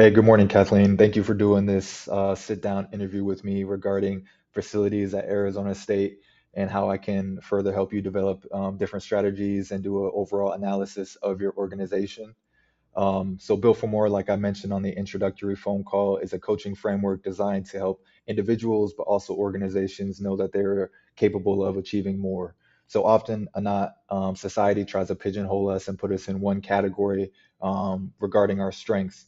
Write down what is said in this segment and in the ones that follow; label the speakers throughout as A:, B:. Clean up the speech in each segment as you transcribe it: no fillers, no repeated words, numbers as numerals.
A: Hey, good morning, Kathleen. Thank you for doing this sit-down interview with me regarding facilities at Arizona State and how I can further help you develop different strategies and do an overall analysis of your organization. So Built for More, like I mentioned on the introductory phone call, is a coaching framework designed to help individuals, but also organizations know that they're capable of achieving more. So often, not society tries to pigeonhole us and put us in one category regarding our strengths.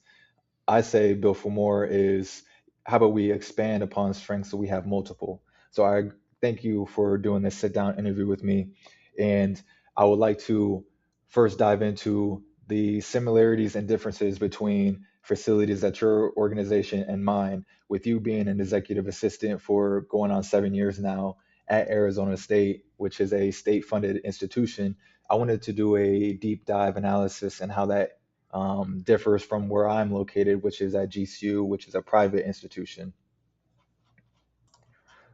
A: I say Built for More is how about we expand upon strengths so we have multiple. So I thank you for doing this sit down interview with me. And I would like to first dive into the similarities and differences between facilities at your organization and mine, with you being an executive assistant for going on 7 years now at Arizona State, which is a state funded institution. I wanted to do a deep dive analysis and how that differs from where I'm located, which is at GCU, which is a private institution.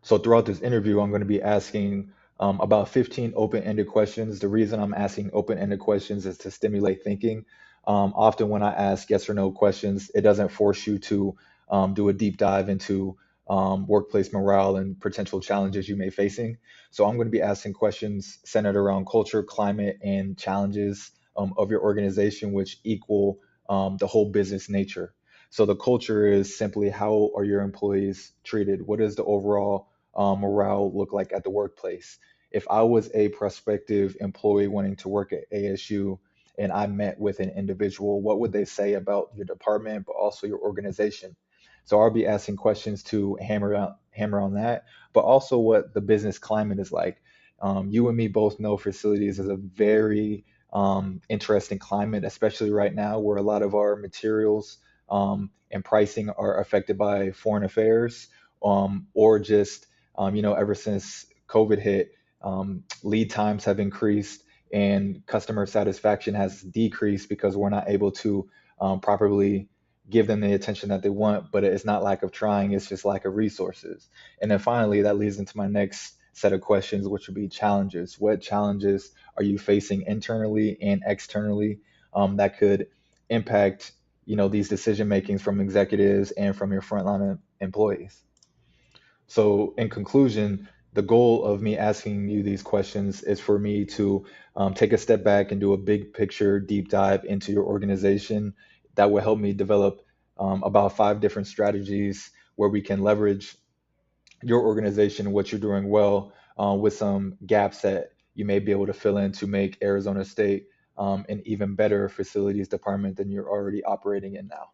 A: So throughout this interview, I'm going to be asking about 15 open-ended questions. The reason I'm asking open-ended questions is to stimulate thinking. Often when I ask yes or no questions, it doesn't force you to do a deep dive into workplace morale and potential challenges you may facing. So I'm going to be asking questions centered around culture, climate, and challenges of your organization, which equal the whole business nature. So the culture is simply how are your employees treated? What is the overall morale look like at the workplace? If I was a prospective employee wanting to work at ASU and I met with an individual, what would they say about your department, but also your organization? So I'll be asking questions to hammer on that, but also what the business climate is like. You and me both know facilities is a very interesting climate, especially right now, where a lot of our materials and pricing are affected by foreign affairs, or just ever since COVID hit, lead times have increased and customer satisfaction has decreased because we're not able to properly give them the attention that they want. But it's not lack of trying, it's just lack of resources. And then finally, that leads into my next set of questions, which would be challenges. What challenges are you facing internally and externally that could impact these decision makings from executives and from your frontline employees? So, in conclusion, the goal of me asking you these questions is for me to take a step back and do a big picture deep dive into your organization that will help me develop about five different strategies where we can leverage your organization, what you're doing well, with some gaps that you may be able to fill in to make Arizona State an even better facilities department than you're already operating in now.